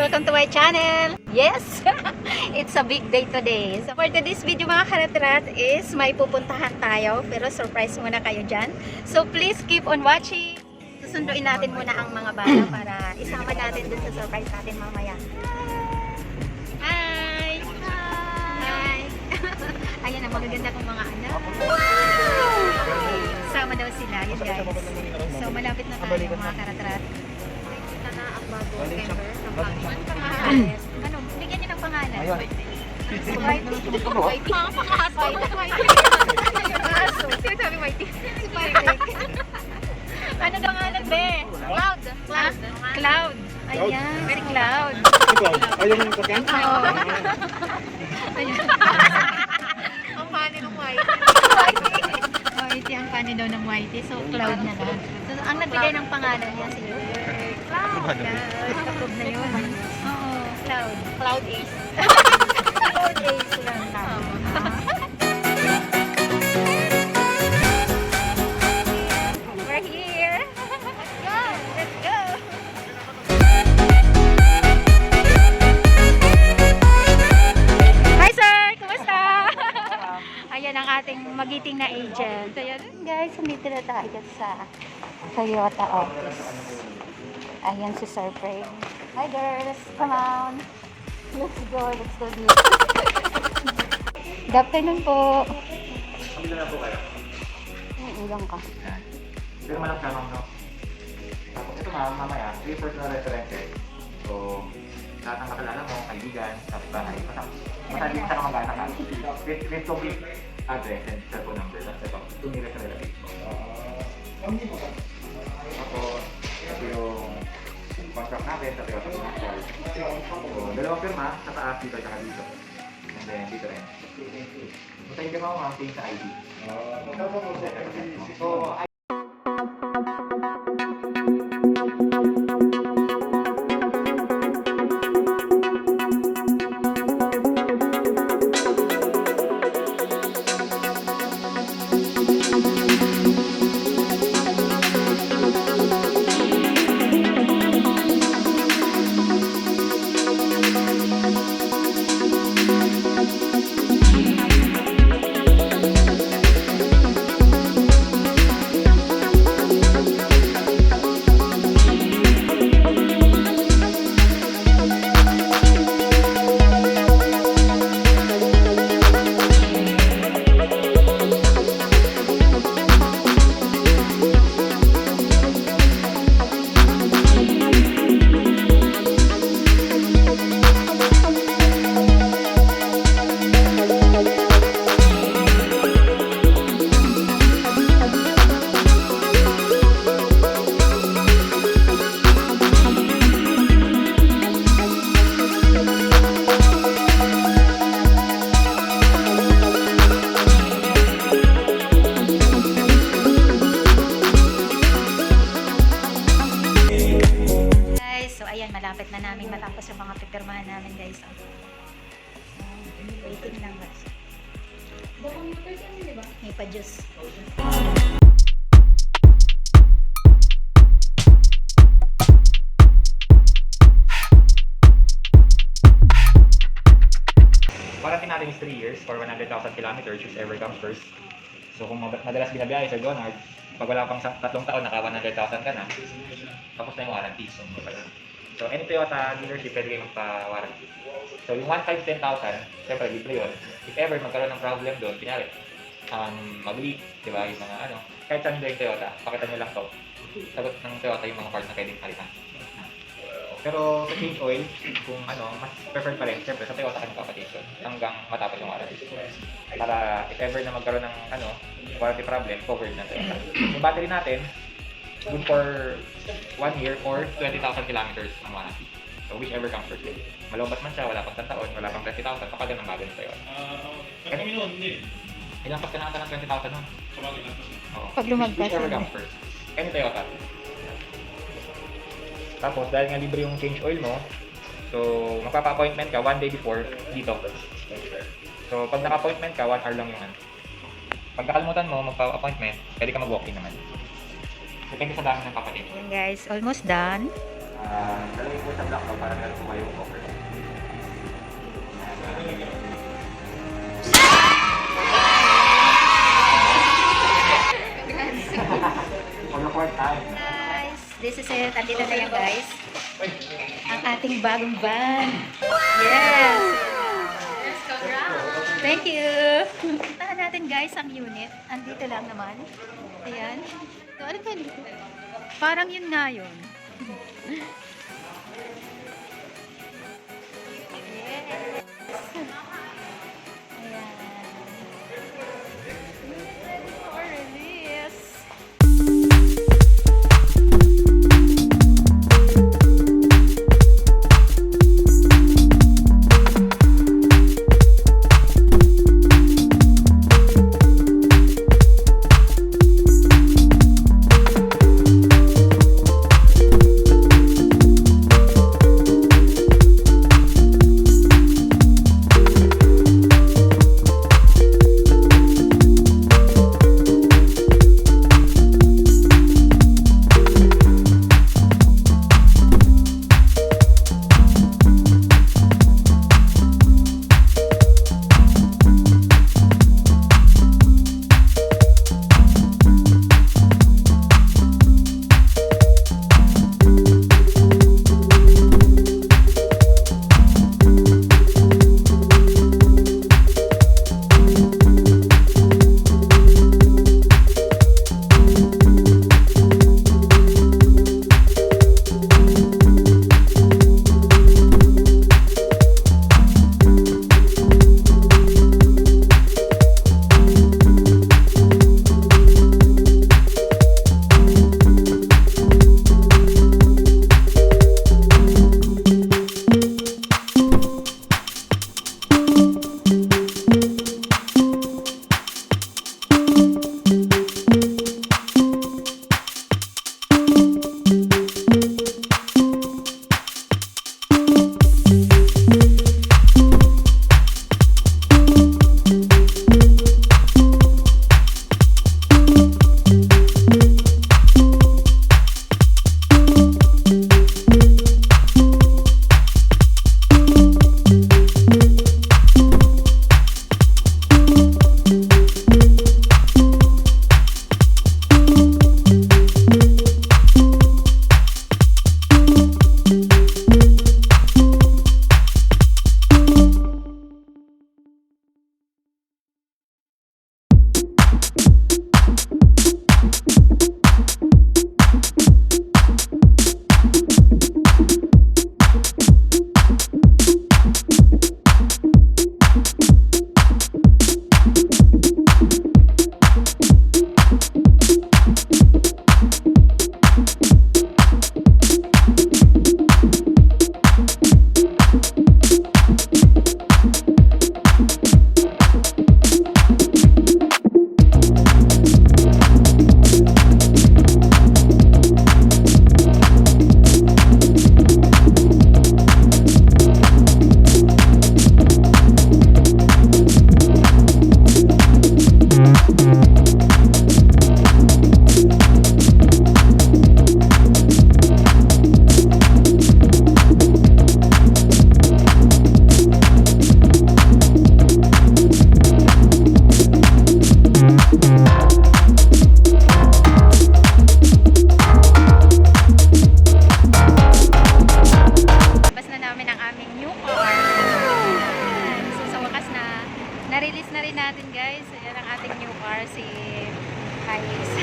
Welcome to my channel! Yes! It's a big day today. So for today's video mga karatrat is may pupuntahan tayo. Pero surprise muna kayo dyan. So please keep on watching. Susunduin natin muna ang mga bata para isama natin dun sa surprise natin mamaya. Hi! Hi! Ayan ang magaganda kong mga anak. Sama daw sila. Yun guys. So malapit na tayo mga karatrat. Na ang bago member ng pangalan. Ano? Bigyan niyo ng pangalan. Whitey. Whitey. Sinasabi Whitey. Ano daw pangalan, be? Cloud. Cloud. Ayan. Very Cloud. Ayaw mo yung kakan? Oo. Ayan. Ang funny ng Whitey. Whitey ang funny daw ng Whitey. So, Cloud na lang. So, ang nagbigay ng pangalan niya si Cloud. Approve na yun. Oo, Cloud. Cloud Ace. Cloud Ace lang lang. We're here. Let's go. Let's go. Hi sir! Kumusta? Ayan ang ating magiting na agent. Ayan guys, nandito na tayo sa Toyota office. Ayan si Sir Fred. Hi girls, come on. Let's go this. Good afternoon po. Kabila na po kayo. Ulang ka. Pero malang tanong, no? Tapos ito nga, mamaya, 3 personal references. So, lahat ng kakilala mo, kaibigan, tapos bahay, masabi mo sa kamag-anak ka. With complete address and cellphone number. Tapos ito, 2 nila sa relatives mo. Tapos, ito yung contract natin sa Toyota Commercial. So, dalawang firma, sa taas dito at saka dito. And then, dito rin. Basta yung firma mo, tingin sa ID. So, malapit na namin matapos yung mga pipirmahan namin guys. Waiting lang guys. May pa-juice. Parating natin is 3 years for 100,000 kilometers, whichever comes first. So kung madalas binabiyahe Sir Donald, pag wala pang 3 taon, naka 100,000 ka na, tapos na yung warranty. So any Toyota dealership pwede kayo magpa-warranty. So yung 1,510,000, siyempre libre yun. If ever magkaroon ng problem doon, kunyari, mag-leak, di ba, yung mga ano, kahit saan nyo yung Toyota, pakita nyo lang to. Sagot ng Toyota yung mga parts na pwedeng palitan. Pero sa change oil, kung ano, mas preferred pa rin, siyempre sa Toyota kayo magpapatake hanggang matapos yung warranty. Para if ever na magkaroon ng ano, warranty problem, covered na Toyota. Yung battery natin, good for 1 year or 20,000 kilometers ang warranty. So whichever comes first. Malobat man siya, wala pang 10 taon, wala pang 20,000, kapag ng bago ng Toyota. Ilampas ka na ng 20,000 nun. Pag lumagpas. Whichever comes first. Any Toyota. Tapos dahil nga libre yung change oil mo, so magpapa-appointment ka 1 day before dito. So pag naka-appointment ka, 1 hour lang yung ano. Pag nakalimutan mo magpa-appointment, pwede ka mag-walk-in naman. Depende sa dami ng kapatid. Guys, almost done. Dalawin po sa black para meron po kayo Nandito na yan guys. Ang ating bagong van. Yes! Let's go round. Thank you! Puntahan natin guys ang unit. Andito lang naman. Ayan. So, ano ba dito? Parang yun nga yun. Yes! Ayan. Ready for release. na-release na rin natin guys. Ayan ang ating new car, si Hiace.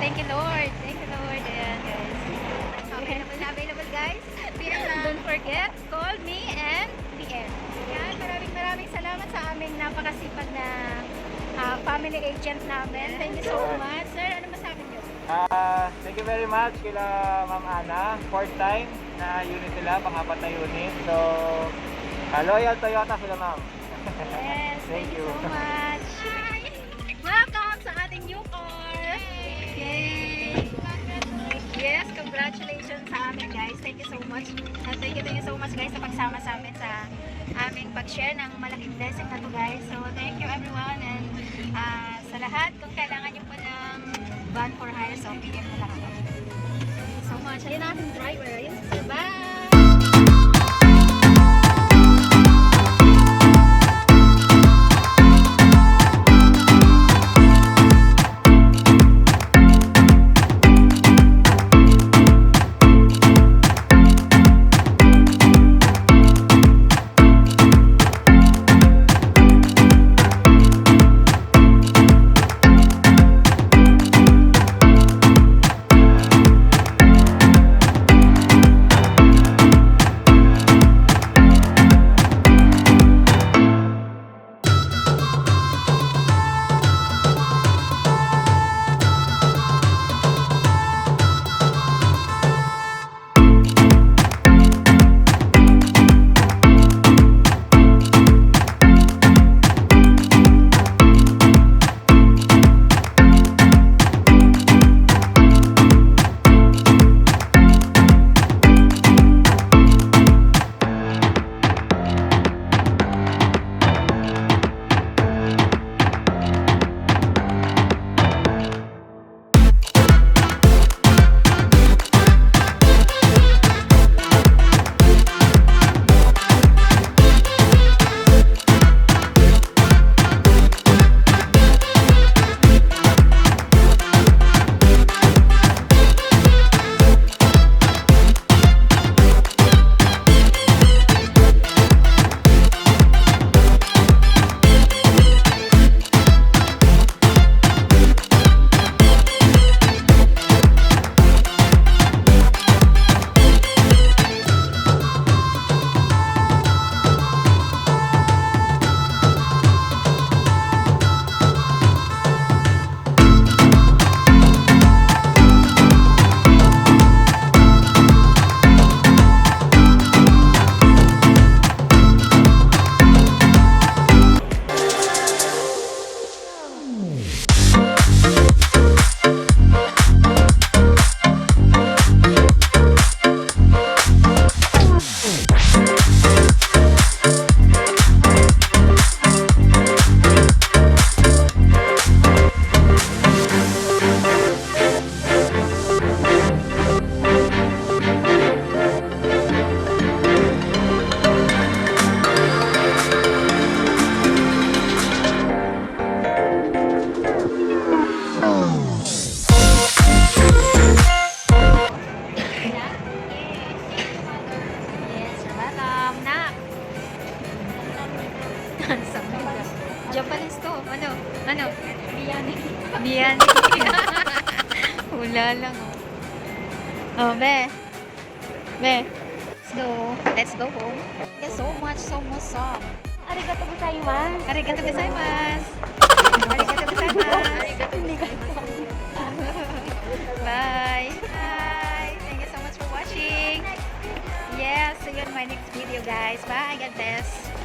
Thank you Lord. Thank you Lord. Ayan guys. Available na available guys. PM lang. Don't forget, call me and PM. Ayan, maraming salamat sa aming napakasipag na family agent namin. Thank you so much. Sir, ano masabi niyo? Thank you very much kila Ma'am Anna. Fourth time na unit nila, pang-apat na unit. So, loyal Toyota sila ma'am. Yes, thank you so much. Welcome sa ating new car. Yay! Yes, congratulations sa amin guys. Thank you so much. Thank you so much guys sa pagsama sa amin sa aming pag-share ng malaking blessing na to guys. So, thank you everyone and sa lahat, kung kailangan nyo po ng van for hire, so PM na lang ako. Thank you so much. Ayun ang ating driver. Ayun, bye! Diyan. Wala lang. Oh, be. Be. Let's go. Let's go home. It's so much soft. Arigato gozaimasu. Arigato gozaimasu. Arigato gozaimasu. Bye. Bye. Thank you so much for watching. Yeah, see you in my next video, guys. Bye. God bless.